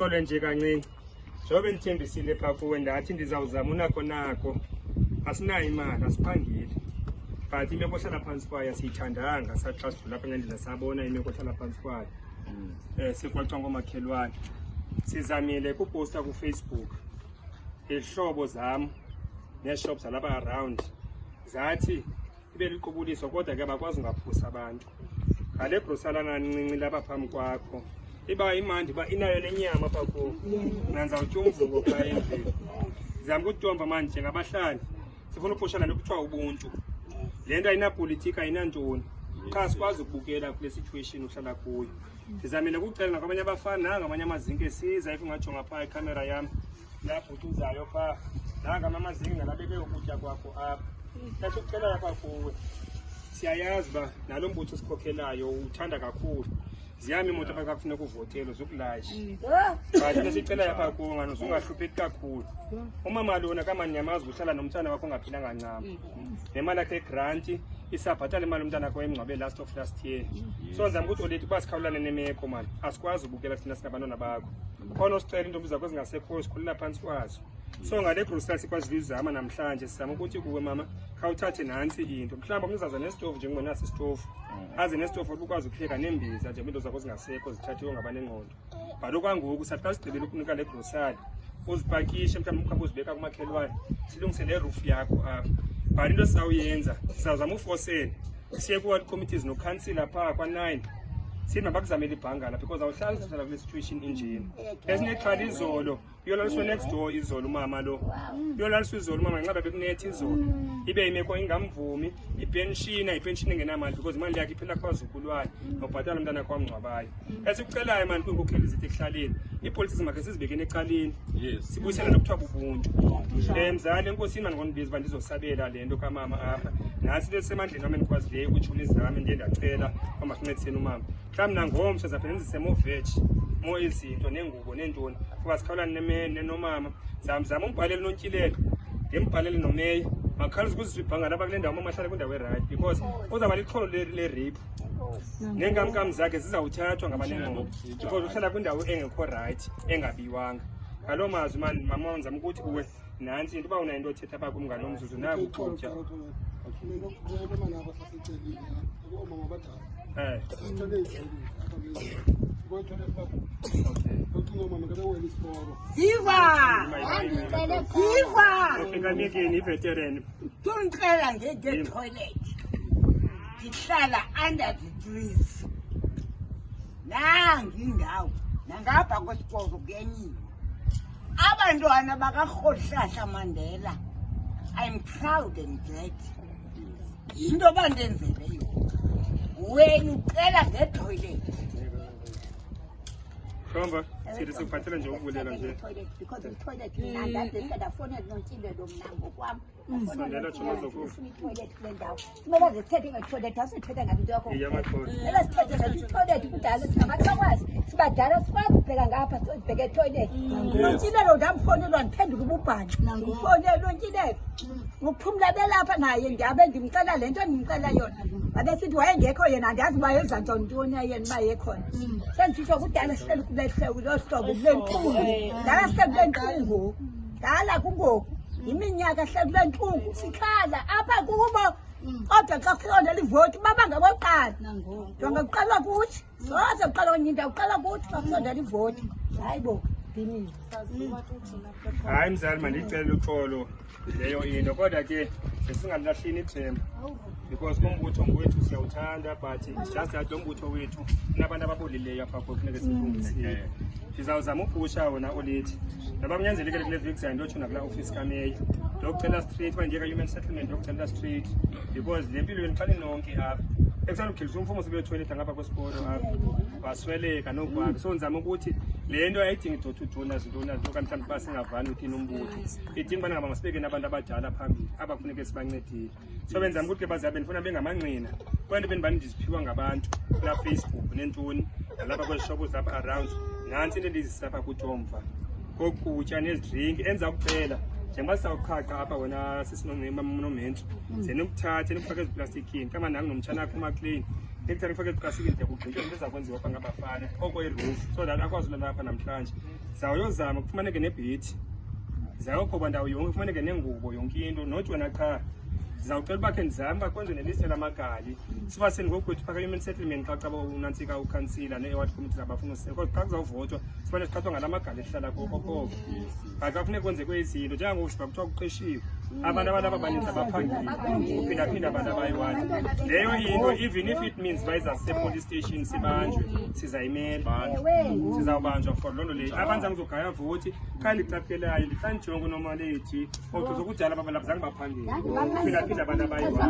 uxolo nje kancinci njengoba ndithembisile phaa kuwe ndathi ndizawuzama unakho asinayo imali asiphangeli but imeko ohlala phantsi kwayo asiyithandanga saxa sidlula apha ngendlela sabona imeko ohlala phantsi kwayo sikwacwa ngomakhelwane sizamile kuposta kuFacebook izihlobo zam neeshops zalapha around zathi ibe liqubuliso kodwa ke bakwazi ungaphusa abantu ngale grosalana ncinci lapha phambi kwakho iba imandi ba inayo lenyama apha kuwo nanzawutya umvuko xa endlini zama ukutomba manje njengabahlali sifuna upushana lokuthiwa ubuntu le nto ayinapolitika ayinantoni xa sikwazi ukubukela kule situation uhlala kuyo ndizamile ukucela nakwabanye abafana nangamanye amazinki esiza if ungajonga phaa ikamera yam labhutuzayo phaa nangamamazinki nalabeke ukutya kwakho apha esikucela yapha kuwe siyayazi uba nalo mbutho sikhokhelayo uthanda kakhulu ziyami imoto apha kakufuneka uvotelo zokulayisha but lesicela yapha kuwe ngano zungahlupheki kakhulu umama lona kamanyamazi uhlala nomntana wakho ongaphilanga ncam nemali yakhe egranti isabhatala imali umntana wakho emngcwabe last of last year so ndizama ukuthi olethi uba sikhawulane nemeko mali asikwazi ubukela thina sinabantwana bakho khona usicela intombi zakho ezingasekhoyo sikhulela phantsi kwazo so ngale grocery sikwazi uzama namhlanje sizama ukuthi kuwe mama khawuthathe nansi into mhlawumbe umzaza nesitofu njengoba nasi isitofu aze nesitofu ukwazi ukupheka nembiza nje into zakho zingasekho zithathiwe ngabanengqondo but okwangoku sathi xa sigqibela ukunika le grocery uzipakishe mhlawumbe ukhambe uzibeka kumakhelwane silungisele roof yakho apha but into sizawuyenza sizawuzama ufosela siye kuward committees nokhansila phaa kwa-9 sithi mabakuzamele ibhangala because awuhlali sihlala kule situation injeni esinexhala izolo uyolaliswe next door izolo umama lo uyolaliswe izolo umama ngenxa bekunethi izolo ibe imeko ingamvumi ipenshini engenamali because imali yakhe iphela kwazukulwane nobhatala umntana wakho wamngcwabayo esikucelayo mani kwiinkokheli zethu ekuhlaleni iipolitiki makhe sizibekeni ecaleni sibuyisela nokuthiwa bubuntu mzali enkosini mani ngondibiza uba ndizosabela le nto kamama apha nasi lesemandleni wami endikwazileyo ukutshula izami ndiye ndacela uba masincediseni umama mhlawumbi nangomso zaphendenzise moveji mo izinto nengubo nentoni kuba sikhawulane nomama zama umbhalele noNtyilela ndimbhalele nomeya makhalise ukuziswa ibhangala apha kule ndawo mama ahlale kwindawo eright because uzawuba liqholo le-rape neenkamnkam zakhe zizawuthathwa ngabanengqondo because uhlala kwindawo engekho right engabiwanga ngaloo mazwi mani mama ndizama ukuthi kuwe nantsi into uba unayo into othetha apha kum ngalo mzuzu naku ukutya Tungicela ngeke toilet ngihlala under the trees nangi indawo nangapha kwesikolo kuyenyiwe abantwana bakaRhohlahla Mandela I'm proud and glad into bandenzele yona wena ucela ngetoilet Khomba sithi sikuphathela nje ukubulela nje because the toilet mina ndafona noNtyilela mnango kwami sondela thoma zokufa toilet kule ndawo kumele zithethe ngetoilet asithethe ngabantu yakho kumele sithethe ngetoilet kudala singamakwazi sibadala sikwazi ubheka ngapha sibheke etoilet noNtyilela ndamfonelwa ndiphendula ububhani ngifonela uNtyilela ngokuphumula belapha naye ndiyabe ndimcela lento ndimcela yona abesithi wayengekho yena andazi uba yenza ntoni yena uba yekhona sendisho kudala sihleli kule hlobo kule ntungu dala sihleli kule ntungu dala kungoku iminyaka sihleli kule ntungu sikhala apha kubo kodwa xa kusonda livoti baba ngaboqala jonga kuqalwa kuthi waze uqala onyinda uqala kuthi xa kusonda livoti hayibo dinini hayi mzali mandicela uxolo leyo into kodwa ke sesingalahlini ithemba because umbutho wethu siyawuthanda but just that umbutho wethu nabantu ababolileyo apha kufuneka silungisile sizawuzama upusha wona olithi naba kunyanzelekile kule vixi ndiyotshona kula office kameya ndiyocela street uba ndiyeka human settlement ndiyocela street because le mpilo yenu xa ninonke apha ekusanda ukugilisa umfumo sibe toilet ngapha kwesikolo apha wasweleka nokubaka so ndizama ukuthi le nto ayidingi idotha zintoni kanti mhlawumbi uba singavani uthini umbutho idinga ubana ngaba masibeke nabantu abadala phambili abafuneke sibancedile so benzama ukuthi ke bazabe ndifuna bengamangqina kwento bendibani ndiziphiwa ngabantu kulaa Facebook nentoni nalapha kwezishopo zapha around nantsi into endizisapha kuTomva kokutya nezidrinki enza kuphela njengoba sizawuqhaqa apha wena sisinomentsu zenokuthatha nikufake eziplastikini kama nangu nomtshana akho uMaclean nekuthatha nikufake eziplastikini ndiyakugqitha into eza kwenziwa apha ngabafana oko iroof so that akwazi ulala apha namhlanje zawuyozama kufumaneke nebhithi, zawukhopha ndawo yonke kufumaneke nengubo yonke into notshona qha. Zawucela uba khe ndizame uba kwenziwe neliste lamagali sibaseni ngogqwethu phaka human settlement xa caba unantsika ukhansila ne-award committee zabafuna useko kodwa xa kuzawuvotshwa sibane siqhathwa ngala magali esihlala kokoko kanti kafuneka kwenzekwe izinto njengangoku siba kuthiwa kuqeshiwe abantu abalaba abaninzi abaphangeli kuphindaphinda abantu abayi-one leyo into even if it means uba izasisepolice station sibanjwe sizayimela sizawubanjwa for loo nto leyo abantu zam zogaya voti xa ndicaphelayo xa ndijonge unomalethi ogqi zokudala babalapha zange baphangeli kuphindaphinda abantu abayi-one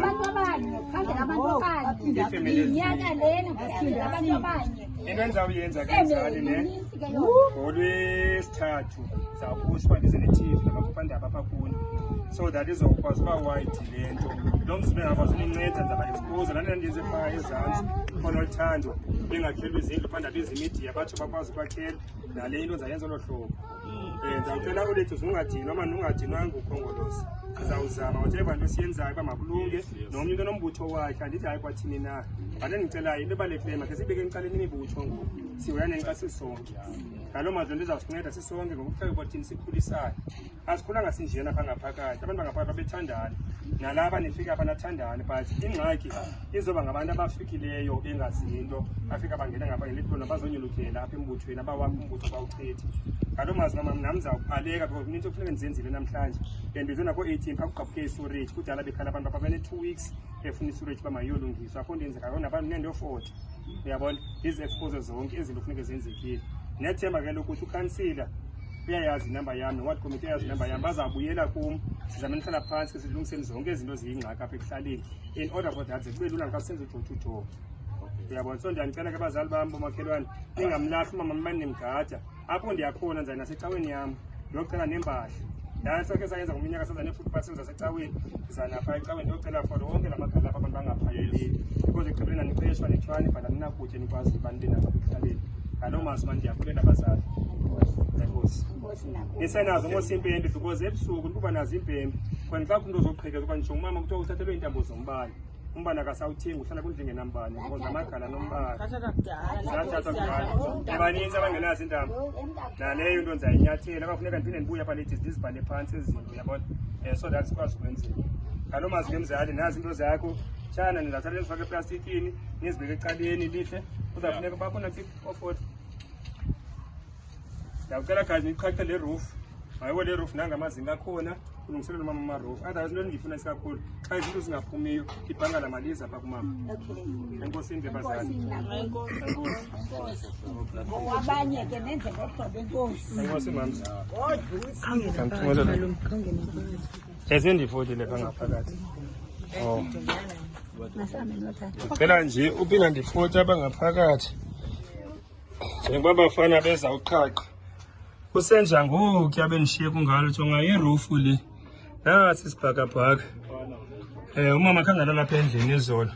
into endizawuyenza ke mzali ne ngolwesithathu zawuphusha ndize ne-TV nabaphephandaba apha kuni so that izokwazi uba wide le nto lo mzimbe ngakwazi uninceda ndizaba-expose laa nto ndiyenze phaa ezantsi khona oluthando bengakhelwa izindlu phanda bezimidiya batsho bakwazi ukwakhela nale into ndizayenza olo hlobo ndizawucela ulethu zinungadinwa ama nungadinwanga ukhongolosi sizawuzama whatever nto siyenzayo uba makulunge nomnye into nombutho wakhe andithi hayi kwathini na but endicelayo into ebalulekileyo makhe sibeke emqaleni imibutho ngoku sihoyane xa sisonke ngaloo mazwi nto izawusinceda sisonke ngokuhleke kwathini sikhulisayo asikhulanga sinjena pha ngaphakathi abantu bangaphakathi babethandana nalaba nifika apha nathandane but ingxaki izoba ngabantu abafikileyo bengazinto bafika bangena ngapha ngelitlona bazonyolukela apha embuthweni abawapha umbutho bawuchithe ngaloo mazwi nam ndizawubhaleka because kunintsi kufuneka ndizenzile namhlanje ndibizwe nako-18 phaa kugqabhuke isurage kudala bekhala abantu apha bene-2 weeks befuna isurage uba mayiyolungiswa akho nto yenzekayo nabantu nento-40 uyabona izi-expose zonke izinto kufuneka zenzekile nethemba ke lokuthi ukhansila uyayazi inamba yam noward committee uyayazi inamba yam bazawubuyela kum sizame nihlala phantsi silungiseni zonke izinto ziyingxaki apha ekuhlaleni in order for that kube lula xa sisenza ujojo uyabona so ndiyanicela ke abazali bam bomakhelwane ningamlahli umama mani nimgada apho ndiyakhona ndizayi nasecaweni yam ndiyocela nempahla ndasake sayenza ngomnyaka senza nee-footpass zasecaweni ndizanapha ecaweni ndiyocela for wonke la magala apha abantu bangaphayeleli because ekugqibeleni anixeshwa nithwane but aninakutya nikwazi abantu benapha ekuhlaleni ngaloo mazwi mani ndiyabulela abazali enkosi nisenazo mos iimpembe because ebusuku ndikuba nazo iimpembe kwanti xa kunto zoqhekeza uba njongo umama kuthiwa uthathelwe iintambo zombane umbane akasawuthengi uhlala kundlu nambane because amagala nombane zathathwa kudala abaninzi abangenazo iintambo naleyo into ndizayinyathela kwafuneka ndiphinde ndibuya apha ladies ndizibhale phantsi ezinto uyabona so that sikwazi ukwenzeka ngaloo mazwi ke mzali nazi into zakho tshana ndizathatha ndizifake eplastikini nizibeke ecaleni lihle kuzawufuneka bakhona ofot ndiyawucela gazi niqhaqhe le roof mayiwo le roof nangamazinga akhona kulungiselelwe umama amaroof otherwise into endiyifuna isikakhulu xa izinto zingaphumiyo ibhanka lamaliza apha kumama enkosini ke bazali abanye ke nenze ngohlobo enkosi enkosi mamzi esendifotile pha ngaphakathi ndicela nje uphinda ndifote apha ngaphakathi njengoba bafana bezawuqhaqa kusenja ngoku abendishiye kungalo jonga irufu le nasi isibhakabhaka umama khangala lapha endlini izolo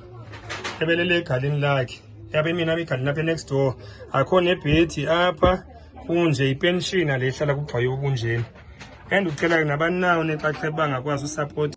ebelele egalini lakhe yabe mina abegalini apha next door akho nebhedi apha kunje ipenshini le ihlala kugxwayo obunjeni and ucela nabani nawo nexaxheba bangakwazi usupport